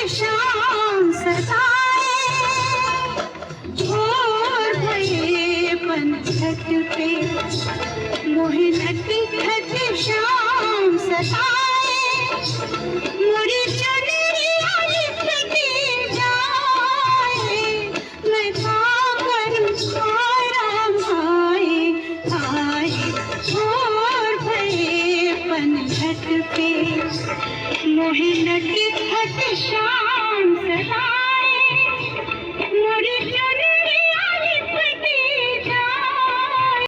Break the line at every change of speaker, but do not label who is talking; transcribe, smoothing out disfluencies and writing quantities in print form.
शाम सताए, छोड़ गए पनघट पे मोहे नटखट शाम सताए, मुड़ी चली लिपटी जाए, मैं पाकर आराम आए आए, छोड़ गए पनघट पे मोहे नटखट शाम सताए, मुड़ी